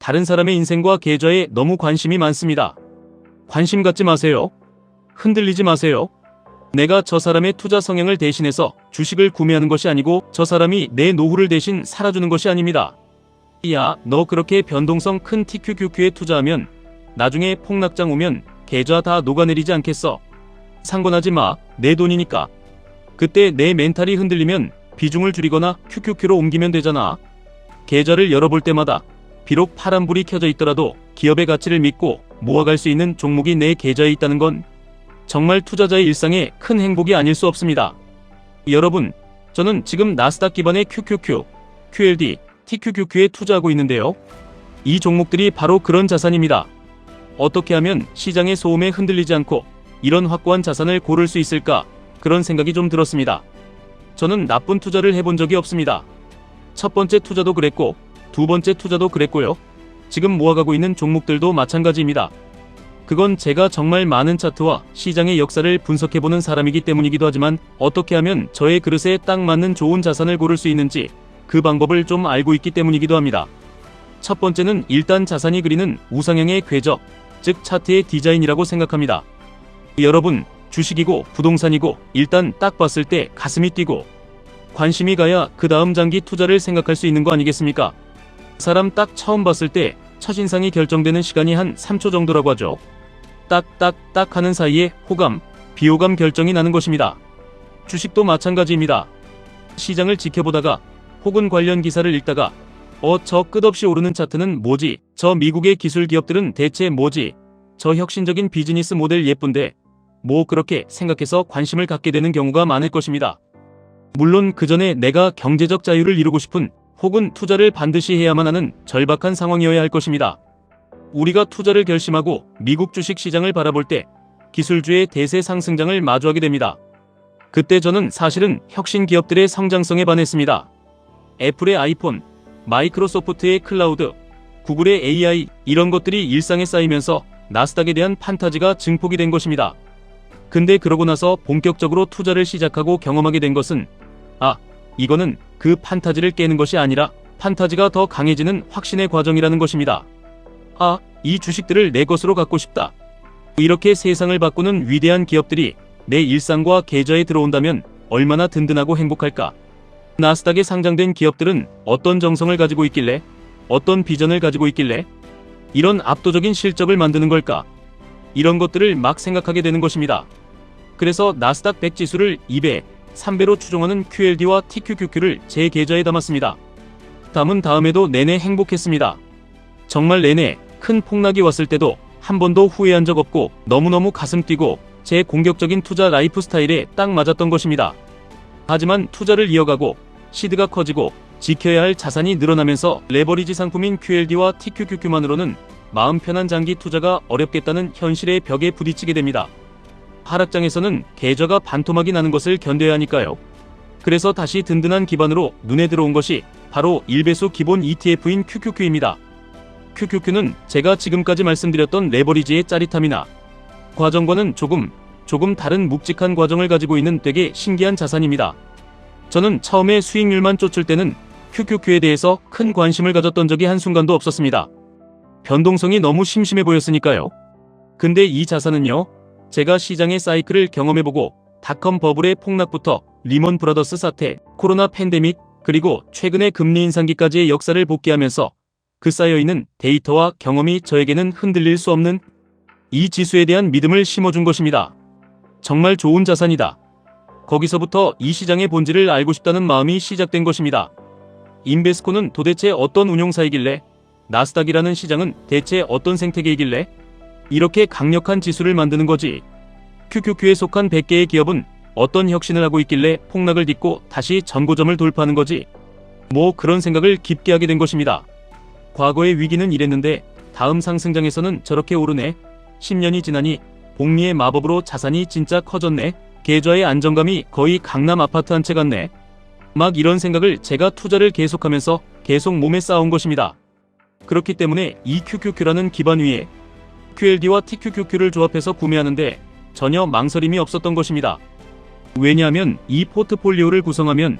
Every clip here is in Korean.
다른 사람의 인생과 계좌에 너무 관심이 많습니다. 관심 갖지 마세요. 흔들리지 마세요. 내가 저 사람의 투자 성향을 대신해서 주식을 구매하는 것이 아니고 저 사람이 내 노후를 대신 살아주는 것이 아닙니다. 야, 너 그렇게 변동성 큰 TQQQ에 투자하면 나중에 폭락장 오면 계좌 다 녹아내리지 않겠어? 상관하지 마. 내 돈이니까. 그때 내 멘탈이 흔들리면 비중을 줄이거나 QQQ로 옮기면 되잖아. 계좌를 열어볼 때마다 비록 파란불이 켜져 있더라도 기업의 가치를 믿고 모아갈 수 있는 종목이 내 계좌에 있다는 건 정말 투자자의 일상에 큰 행복이 아닐 수 없습니다. 여러분, 저는 지금 나스닥 기반의 QQQ, QLD, TQQQ에 투자하고 있는데요. 이 종목들이 바로 그런 자산입니다. 어떻게 하면 시장의 소음에 흔들리지 않고 이런 확고한 자산을 고를 수 있을까? 그런 생각이 좀 들었습니다. 저는 나쁜 투자를 해본 적이 없습니다. 첫 번째 투자도 그랬고 두 번째 투자도 그랬고요. 지금 모아가고 있는 종목들도 마찬가지입니다. 그건 제가 정말 많은 차트와 시장의 역사를 분석해보는 사람이기 때문이기도 하지만 어떻게 하면 저의 그릇에 딱 맞는 좋은 자산을 고를 수 있는지 그 방법을 좀 알고 있기 때문이기도 합니다. 첫 번째는 일단 자산이 그리는 우상향의 궤적, 즉 차트의 디자인이라고 생각합니다. 여러분, 주식이고 부동산이고 일단 딱 봤을 때 가슴이 뛰고 관심이 가야 그 다음 장기 투자를 생각할 수 있는 거 아니겠습니까? 사람 딱 처음 봤을 때 첫인상이 결정되는 시간이 한 3초 정도라고 하죠. 딱 하는 사이에 호감, 비호감 결정이 나는 것입니다. 주식도 마찬가지입니다. 시장을 지켜보다가 혹은 관련 기사를 읽다가 저 끝없이 오르는 차트는 뭐지? 저 미국의 기술 기업들은 대체 뭐지? 저 혁신적인 비즈니스 모델 예쁜데 뭐 그렇게 생각해서 관심을 갖게 되는 경우가 많을 것입니다. 물론 그 전에 내가 경제적 자유를 이루고 싶은 혹은 투자를 반드시 해야만 하는 절박한 상황이어야 할 것입니다. 우리가 투자를 결심하고 미국 주식 시장을 바라볼 때 기술주의 대세 상승장을 마주하게 됩니다. 그때 저는 사실은 혁신 기업들의 성장성에 반했습니다. 애플의 아이폰, 마이크로소프트의 클라우드, 구글의 AI 이런 것들이 일상에 쌓이면서 나스닥에 대한 판타지가 증폭이 된 것입니다. 근데 그러고 나서 본격적으로 투자를 시작하고 경험하게 된 것은 이거는 그 판타지를 깨는 것이 아니라 판타지가 더 강해지는 확신의 과정이라는 것입니다. 이 주식들을 내 것으로 갖고 싶다. 이렇게 세상을 바꾸는 위대한 기업들이 내 일상과 계좌에 들어온다면 얼마나 든든하고 행복할까? 나스닥에 상장된 기업들은 어떤 정성을 가지고 있길래? 어떤 비전을 가지고 있길래? 이런 압도적인 실적을 만드는 걸까? 이런 것들을 막 생각하게 되는 것입니다. 그래서 나스닥 100 지수를 2배, 3배로 추종하는 QLD와 TQQQ를 제 계좌에 담았습니다. 담은 다음에도 내내 행복했습니다. 정말 내내 큰 폭락이 왔을 때도 한 번도 후회한 적 없고 너무너무 가슴 뛰고 제 공격적인 투자 라이프 스타일에 딱 맞았던 것입니다. 하지만 투자를 이어가고 시드가 커지고 지켜야 할 자산이 늘어나면서 레버리지 상품인 QLD와 TQQQ만으로는 마음 편한 장기 투자가 어렵겠다는 현실의 벽에 부딪히게 됩니다. 하락장에서는 계좌가 반토막이 나는 것을 견뎌야 하니까요. 그래서 다시 든든한 기반으로 눈에 들어온 것이 바로 1배수 기본 ETF인 QQQ입니다. QQQ는 제가 지금까지 말씀드렸던 레버리지의 짜릿함이나 과정과는 조금 다른 묵직한 과정을 가지고 있는 되게 신기한 자산입니다. 저는 처음에 수익률만 쫓을 때는 QQQ에 대해서 큰 관심을 가졌던 적이 한순간도 없었습니다. 변동성이 너무 심심해 보였으니까요. 근데 이 자산은요, 제가 시장의 사이클을 경험해보고 닷컴 버블의 폭락부터 리먼 브라더스 사태, 코로나 팬데믹, 그리고 최근의 금리 인상기까지의 역사를 복귀하면서 그 쌓여있는 데이터와 경험이 저에게는 흔들릴 수 없는 이 지수에 대한 믿음을 심어준 것입니다. 정말 좋은 자산이다. 거기서부터 이 시장의 본질을 알고 싶다는 마음이 시작된 것입니다. 인베스코는 도대체 어떤 운용사이길래? 나스닥이라는 시장은 대체 어떤 생태계이길래? 이렇게 강력한 지수를 만드는 거지. QQQ에 속한 100개의 기업은 어떤 혁신을 하고 있길래 폭락을 딛고 다시 전고점을 돌파하는 거지. 뭐 그런 생각을 깊게 하게 된 것입니다. 과거의 위기는 이랬는데 다음 상승장에서는 저렇게 오르네. 10년이 지나니 복리의 마법으로 자산이 진짜 커졌네. 계좌의 안정감이 거의 강남 아파트 한 채 같네. 막 이런 생각을 제가 투자를 계속하면서 계속 몸에 쌓아온 것입니다. 그렇기 때문에 이 QQQ라는 기반 위에 QLD와 TQQQ를 조합해서 구매하는데 전혀 망설임이 없었던 것입니다. 왜냐하면 이 포트폴리오를 구성하면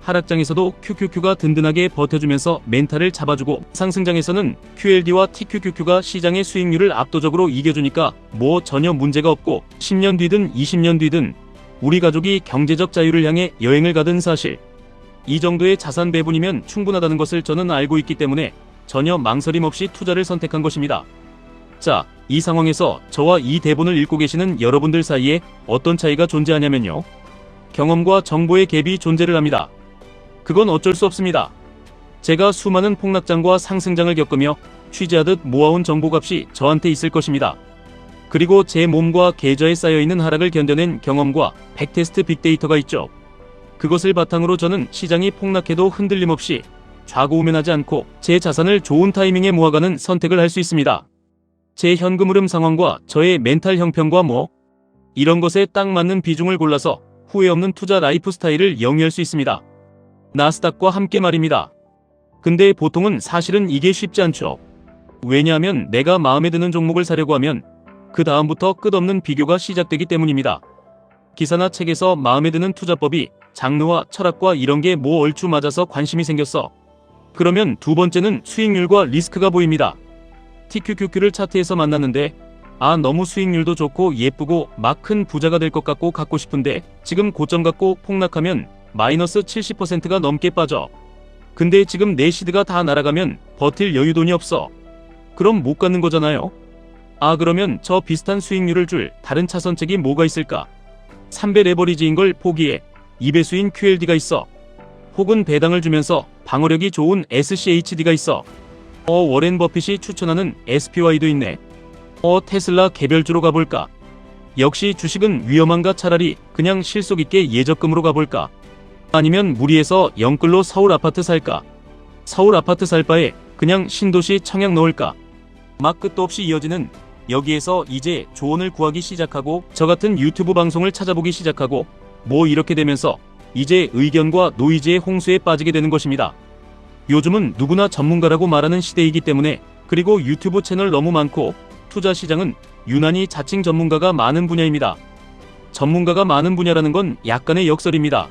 하락장에서도 QQQ가 든든하게 버텨주면서 멘탈을 잡아주고, 상승장에서는 QLD와 TQQQ가 시장의 수익률을 압도적으로 이겨주니까 뭐 전혀 문제가 없고, 10년 뒤든 20년 뒤든 우리 가족이 경제적 자유를 향해 여행을 가든 사실 이 정도의 자산 배분이면 충분하다는 것을 저는 알고 있기 때문에 전혀 망설임 없이 투자를 선택한 것입니다. 자, 이 상황에서 저와 이 대본을 읽고 계시는 여러분들 사이에 어떤 차이가 존재하냐면요. 경험과 정보의 갭이 존재를 합니다. 그건 어쩔 수 없습니다. 제가 수많은 폭락장과 상승장을 겪으며 취재하듯 모아온 정보값이 저한테 있을 것입니다. 그리고 제 몸과 계좌에 쌓여있는 하락을 견뎌낸 경험과 백테스트 빅데이터가 있죠. 그것을 바탕으로 저는 시장이 폭락해도 흔들림 없이 좌고우면하지 않고 제 자산을 좋은 타이밍에 모아가는 선택을 할 수 있습니다. 제 현금 흐름 상황과 저의 멘탈 형편과 이런 것에 딱 맞는 비중을 골라서 후회 없는 투자 라이프 스타일을 영위할 수 있습니다. 나스닥과 함께 말입니다. 근데 보통은 사실은 이게 쉽지 않죠. 왜냐하면 내가 마음에 드는 종목을 사려고 하면 그 다음부터 끝없는 비교가 시작되기 때문입니다. 기사나 책에서 마음에 드는 투자법이 장르와 철학과 이런 게 얼추 맞아서 관심이 생겼어. 그러면 두 번째는 수익률과 리스크가 보입니다. TQQQ를 차트에서 만났는데 너무 수익률도 좋고 예쁘고 막 큰 부자가 될 것 같고 갖고 싶은데 지금 고점 갖고 폭락하면 마이너스 70%가 넘게 빠져. 근데 지금 내 시드가 다 날아가면 버틸 여유돈이 없어. 그럼 못 갖는 거잖아요. 그러면 저 비슷한 수익률을 줄 다른 차선책이 뭐가 있을까? 3배 레버리지인 걸 포기해 2배수인 QLD가 있어. 혹은 배당을 주면서 방어력이 좋은 SCHD가 있어. 워렌 버핏이 추천하는 SPY도 있네. 테슬라 개별주로 가볼까? 역시 주식은 위험한가? 차라리 그냥 실속 있게 예적금으로 가볼까? 아니면 무리해서 영끌로 서울 아파트 살까? 서울 아파트 살 바에 그냥 신도시 청약 넣을까? 막 끝도 없이 이어지는 여기에서 이제 조언을 구하기 시작하고 저 같은 유튜브 방송을 찾아보기 시작하고 이렇게 되면서 이제 의견과 노이즈의 홍수에 빠지게 되는 것입니다. 요즘은 누구나 전문가라고 말하는 시대이기 때문에, 그리고 유튜브 채널 너무 많고 투자 시장은 유난히 자칭 전문가가 많은 분야입니다. 전문가가 많은 분야라는 건 약간의 역설입니다.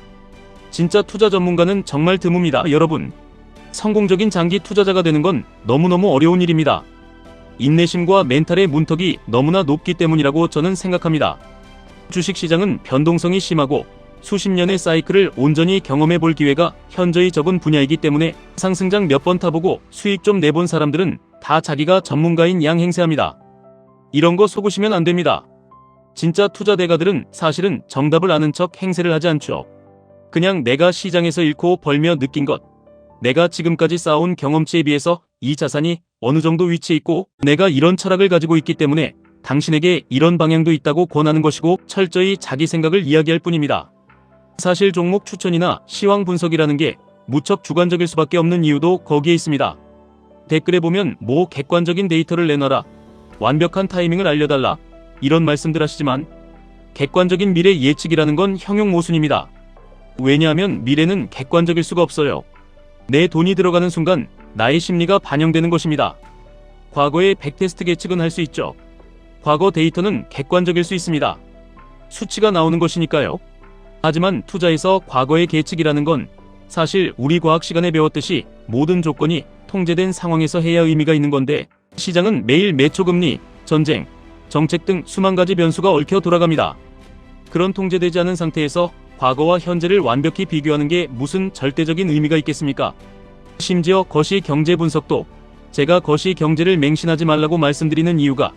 진짜 투자 전문가는 정말 드뭅니다. 여러분, 성공적인 장기 투자자가 되는 건 너무너무 어려운 일입니다. 인내심과 멘탈의 문턱이 너무나 높기 때문이라고 저는 생각합니다. 주식시장은 변동성이 심하고 수십 년의 사이클을 온전히 경험해 볼 기회가 현저히 적은 분야이기 때문에 상승장 몇 번 타보고 수익 좀 내본 사람들은 다 자기가 전문가인 양 행세합니다. 이런 거 속으시면 안 됩니다. 진짜 투자 대가들은 사실은 정답을 아는 척 행세를 하지 않죠. 그냥 내가 시장에서 잃고 벌며 느낀 것, 내가 지금까지 쌓아온 경험치에 비해서 이 자산이 어느 정도 위치에 있고 내가 이런 철학을 가지고 있기 때문에 당신에게 이런 방향도 있다고 권하는 것이고 철저히 자기 생각을 이야기할 뿐입니다. 사실 종목 추천이나 시황 분석이라는 게 무척 주관적일 수밖에 없는 이유도 거기에 있습니다. 댓글에 보면 객관적인 데이터를 내놔라, 완벽한 타이밍을 알려달라, 이런 말씀들 하시지만 객관적인 미래 예측이라는 건 형용모순입니다. 왜냐하면 미래는 객관적일 수가 없어요. 내 돈이 들어가는 순간 나의 심리가 반영되는 것입니다. 과거의 백테스트 계측은 할 수 있죠. 과거 데이터는 객관적일 수 있습니다. 수치가 나오는 것이니까요. 하지만 투자에서 과거의 계측이라는 건 사실 우리 과학 시간에 배웠듯이 모든 조건이 통제된 상황에서 해야 의미가 있는 건데, 시장은 매일 매초금리, 전쟁, 정책 등 수만 가지 변수가 얽혀 돌아갑니다. 그런 통제되지 않은 상태에서 과거와 현재를 완벽히 비교하는 게 무슨 절대적인 의미가 있겠습니까? 심지어 거시 경제 분석도 제가 거시 경제를 맹신하지 말라고 말씀드리는 이유가,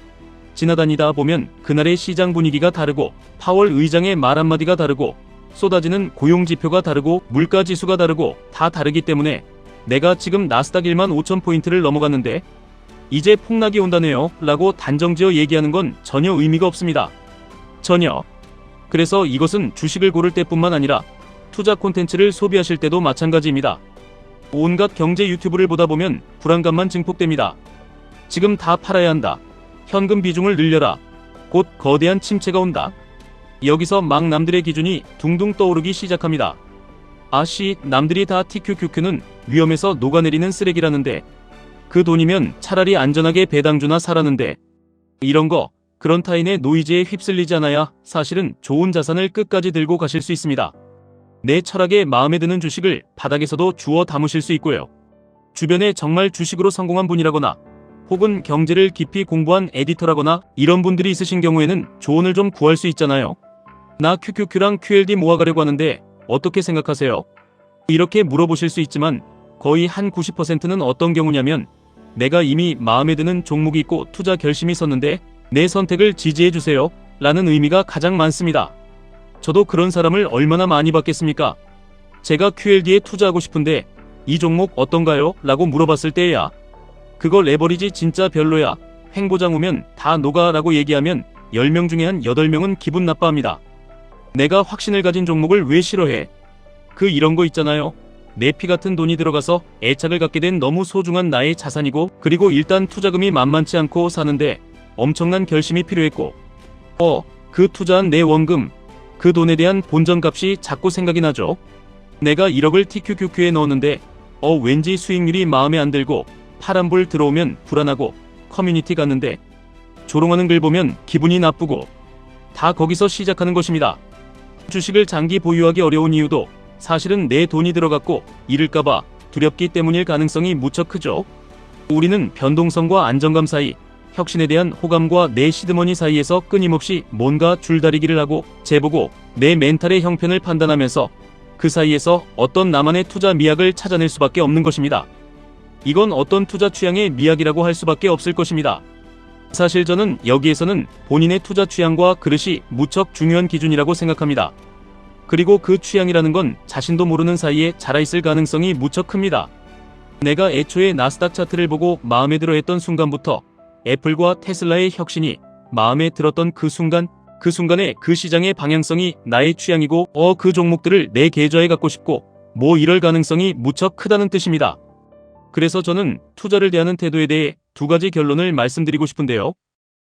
지나다니다 보면 그날의 시장 분위기가 다르고 파월 의장의 말 한마디가 다르고 쏟아지는 고용지표가 다르고 물가지수가 다르고 다 다르기 때문에 내가 지금 나스닥 15,000포인트를 넘어갔는데 이제 폭락이 온다네요 라고 단정지어 얘기하는 건 전혀 의미가 없습니다. 전혀. 그래서 이것은 주식을 고를 때뿐만 아니라 투자 콘텐츠를 소비하실 때도 마찬가지입니다. 온갖 경제 유튜브를 보다 보면 불안감만 증폭됩니다. 지금 다 팔아야 한다. 현금 비중을 늘려라. 곧 거대한 침체가 온다. 여기서 막 남들의 기준이 둥둥 떠오르기 시작합니다. 남들이 다 TQQQ는 위험해서 녹아내리는 쓰레기라는데, 그 돈이면 차라리 안전하게 배당주나 사라는데, 이런 거 그런 타인의 노이즈에 휩쓸리지 않아야 사실은 좋은 자산을 끝까지 들고 가실 수 있습니다. 내 철학에 마음에 드는 주식을 바닥에서도 주워 담으실 수 있고요. 주변에 정말 주식으로 성공한 분이라거나 혹은 경제를 깊이 공부한 에디터라거나 이런 분들이 있으신 경우에는 조언을 좀 구할 수 있잖아요. 나 QQQ랑 QLD 모아가려고 하는데 어떻게 생각하세요? 이렇게 물어보실 수 있지만 거의 한 90%는 어떤 경우냐면 내가 이미 마음에 드는 종목이 있고 투자 결심이 섰는데 내 선택을 지지해주세요 라는 의미가 가장 많습니다. 저도 그런 사람을 얼마나 많이 봤겠습니까? 제가 QLD에 투자하고 싶은데 이 종목 어떤가요? 라고 물어봤을 때야 그거 레버리지 진짜 별로야. 횡보장 오면 다 녹아 라고 얘기하면 10명 중에 한 8명은 기분 나빠합니다. 내가 확신을 가진 종목을 왜 싫어해? 이런 거 있잖아요. 내 피 같은 돈이 들어가서 애착을 갖게 된 너무 소중한 나의 자산이고 그리고 일단 투자금이 만만치 않고 사는데 엄청난 결심이 필요했고 그 투자한 내 원금 그 돈에 대한 본전값이 자꾸 생각이 나죠. 내가 1억을 TQQQ에 넣었는데 왠지 수익률이 마음에 안 들고 파란불 들어오면 불안하고 커뮤니티 갔는데 조롱하는 글 보면 기분이 나쁘고 다 거기서 시작하는 것입니다. 주식을 장기 보유하기 어려운 이유도 사실은 내 돈이 들어갔고 잃을까봐 두렵기 때문일 가능성이 무척 크죠. 우리는 변동성과 안정감 사이, 혁신에 대한 호감과 내 시드머니 사이에서 끊임없이 뭔가 줄다리기를 하고 재보고 내 멘탈의 형편을 판단하면서 그 사이에서 어떤 나만의 투자 미학을 찾아낼 수밖에 없는 것입니다. 이건 어떤 투자 취향의 미학이라고 할 수밖에 없을 것입니다. 사실 저는 여기에서는 본인의 투자 취향과 그릇이 무척 중요한 기준이라고 생각합니다. 그리고 그 취향이라는 건 자신도 모르는 사이에 자라있을 가능성이 무척 큽니다. 내가 애초에 나스닥 차트를 보고 마음에 들어 했던 순간부터 애플과 테슬라의 혁신이 마음에 들었던 그 순간에 그 시장의 방향성이 나의 취향이고 그 종목들을 내 계좌에 갖고 싶고 이럴 가능성이 무척 크다는 뜻입니다. 그래서 저는 투자를 대하는 태도에 대해 두 가지 결론을 말씀드리고 싶은데요.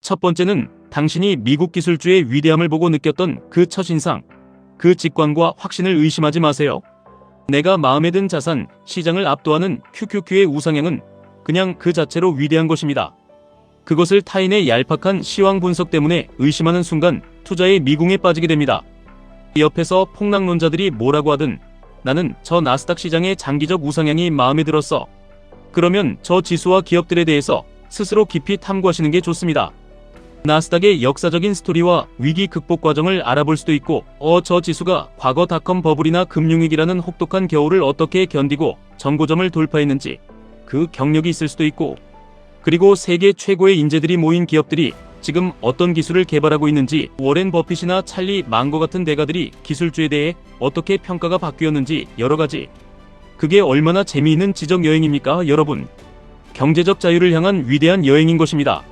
첫 번째는 당신이 미국 기술주의 위대함을 보고 느꼈던 그 첫인상, 그 직관과 확신을 의심하지 마세요. 내가 마음에 든 자산, 시장을 압도하는 QQQ의 우상향은 그냥 그 자체로 위대한 것입니다. 그것을 타인의 얄팍한 시황 분석 때문에 의심하는 순간 투자의 미궁에 빠지게 됩니다. 옆에서 폭락론자들이 뭐라고 하든 나는 저 나스닥 시장의 장기적 우상향이 마음에 들었어. 그러면 저 지수와 기업들에 대해서 스스로 깊이 탐구하시는 게 좋습니다. 나스닥의 역사적인 스토리와 위기 극복 과정을 알아볼 수도 있고 저 지수가 과거 닷컴 버블이나 금융위기라는 혹독한 겨울을 어떻게 견디고 정고점을 돌파했는지 그 경력이 있을 수도 있고 그리고 세계 최고의 인재들이 모인 기업들이 지금 어떤 기술을 개발하고 있는지 워렌 버핏이나 찰리 망거 같은 대가들이 기술주에 대해 어떻게 평가가 바뀌었는지 여러가지. 그게 얼마나 재미있는 지적 여행입니까 여러분. 경제적 자유를 향한 위대한 여행인 것입니다.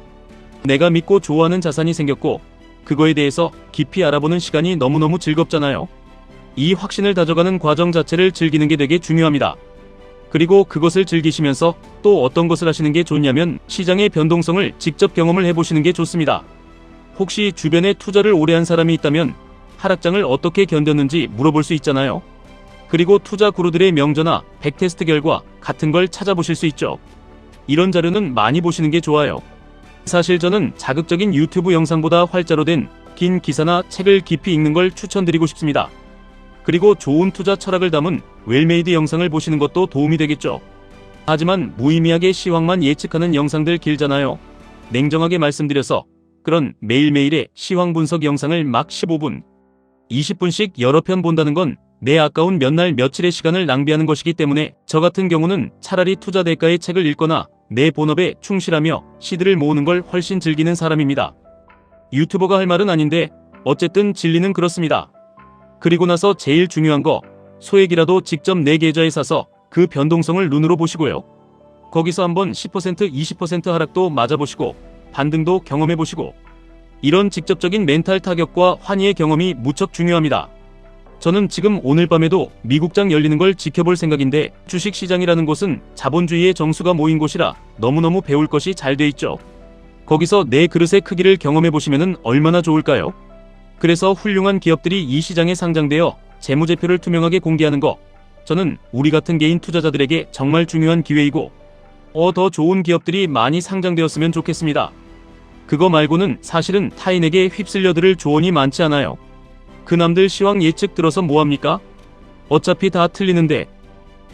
내가 믿고 좋아하는 자산이 생겼고 그거에 대해서 깊이 알아보는 시간이 너무너무 즐겁잖아요. 이 확신을 다져가는 과정 자체를 즐기는 게 되게 중요합니다. 그리고 그것을 즐기시면서 또 어떤 것을 하시는 게 좋냐면 시장의 변동성을 직접 경험을 해보시는 게 좋습니다. 혹시 주변에 투자를 오래 한 사람이 있다면 하락장을 어떻게 견뎠는지 물어볼 수 있잖아요. 그리고 투자 구루들의 명저나 백테스트 결과 같은 걸 찾아보실 수 있죠. 이런 자료는 많이 보시는 게 좋아요. 사실 저는 자극적인 유튜브 영상보다 활자로 된 긴 기사나 책을 깊이 읽는 걸 추천드리고 싶습니다. 그리고 좋은 투자 철학을 담은 웰메이드 영상을 보시는 것도 도움이 되겠죠. 하지만 무의미하게 시황만 예측하는 영상들 길잖아요. 냉정하게 말씀드려서 그런 매일매일의 시황 분석 영상을 막 15분, 20분씩 여러 편 본다는 건 내 아까운 몇 날 며칠의 시간을 낭비하는 것이기 때문에 저 같은 경우는 차라리 투자 대가의 책을 읽거나 내 본업에 충실하며 시드를 모으는 걸 훨씬 즐기는 사람입니다. 유튜버가 할 말은 아닌데 어쨌든 진리는 그렇습니다. 그리고 나서 제일 중요한 거 소액이라도 직접 내 계좌에 사서 그 변동성을 눈으로 보시고요. 거기서 한번 10% 20% 하락도 맞아보시고 반등도 경험해보시고 이런 직접적인 멘탈 타격과 환희의 경험이 무척 중요합니다. 저는 지금 오늘 밤에도 미국장 열리는 걸 지켜볼 생각인데 주식시장이라는 곳은 자본주의의 정수가 모인 곳이라 너무너무 배울 것이 잘 돼 있죠. 거기서 내 그릇의 크기를 경험해보시면 얼마나 좋을까요? 그래서 훌륭한 기업들이 이 시장에 상장되어 재무제표를 투명하게 공개하는 거 저는 우리 같은 개인 투자자들에게 정말 중요한 기회이고 더 좋은 기업들이 많이 상장되었으면 좋겠습니다. 그거 말고는 사실은 타인에게 휩쓸려 들을 조언이 많지 않아요. 그 남들 시황 예측 들어서 뭐합니까? 어차피 다 틀리는데.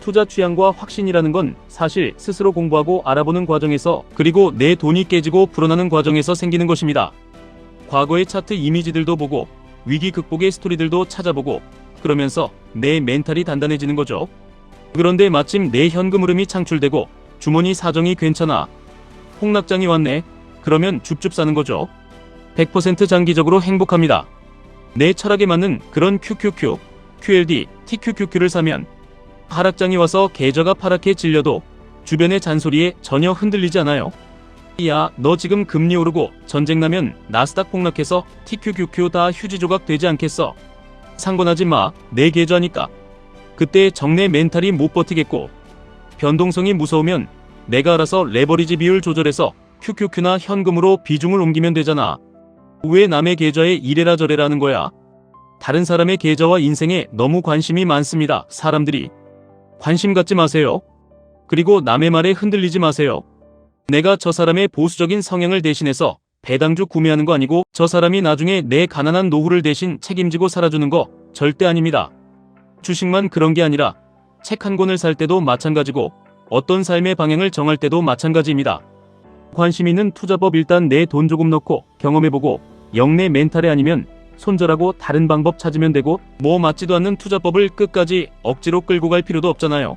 투자 취향과 확신이라는 건 사실 스스로 공부하고 알아보는 과정에서, 그리고 내 돈이 깨지고 불어나는 과정에서 생기는 것입니다. 과거의 차트 이미지들도 보고 위기 극복의 스토리들도 찾아보고 그러면서 내 멘탈이 단단해지는 거죠. 그런데 마침 내 현금 흐름이 창출되고 주머니 사정이 괜찮아. 폭락장이 왔네. 그러면 줍줍 사는 거죠. 100% 장기적으로 행복합니다. 내 철학에 맞는 그런 QQQ, QLD, TQQQ를 사면 하락장이 와서 계좌가 파랗게 질려도 주변의 잔소리에 전혀 흔들리지 않아요. 야, 너 지금 금리 오르고 전쟁 나면 나스닥 폭락해서 TQQQ 다 휴지 조각 되지 않겠어? 상관하지 마. 내 계좌니까. 그때 정내 멘탈이 못 버티겠고 변동성이 무서우면 내가 알아서 레버리지 비율 조절해서 QQQ나 현금으로 비중을 옮기면 되잖아. 왜 남의 계좌에 이래라 저래라 하는 거야? 다른 사람의 계좌와 인생에 너무 관심이 많습니다. 사람들이. 관심 갖지 마세요. 그리고 남의 말에 흔들리지 마세요. 내가 저 사람의 보수적인 성향을 대신해서 배당주 구매하는 거 아니고 저 사람이 나중에 내 가난한 노후를 대신 책임지고 살아주는 거 절대 아닙니다. 주식만 그런 게 아니라 책 한 권을 살 때도 마찬가지고 어떤 삶의 방향을 정할 때도 마찬가지입니다. 관심 있는 투자법 일단 내 돈 조금 넣고 경험해보고 영 내 멘탈에 아니면 손절하고 다른 방법 찾으면 되고 뭐 맞지도 않는 투자법을 끝까지 억지로 끌고 갈 필요도 없잖아요.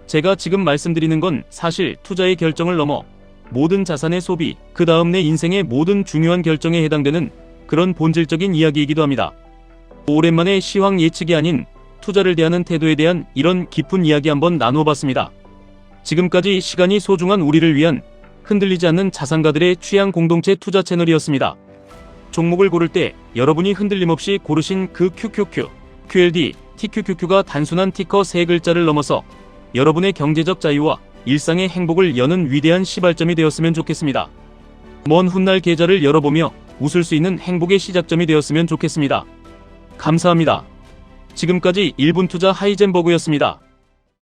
제가 지금 말씀드리는 건 사실 투자의 결정을 넘어 모든 자산의 소비, 그 다음 내 인생의 모든 중요한 결정에 해당되는 그런 본질적인 이야기이기도 합니다. 오랜만에 시황 예측이 아닌 투자를 대하는 태도에 대한 이런 깊은 이야기 한번 나누어봤습니다. 지금까지 시간이 소중한 우리를 위한 흔들리지 않는 자산가들의 취향 공동체 투자 채널이었습니다. 종목을 고를 때 여러분이 흔들림 없이 고르신 그 QQQ, QLD, TQQQ가 단순한 티커 3글자를 넘어서 여러분의 경제적 자유와 일상의 행복을 여는 위대한 시발점이 되었으면 좋겠습니다. 먼 훗날 계좌를 열어보며 웃을 수 있는 행복의 시작점이 되었으면 좋겠습니다. 감사합니다. 지금까지 1분 투자 하이젠버그였습니다.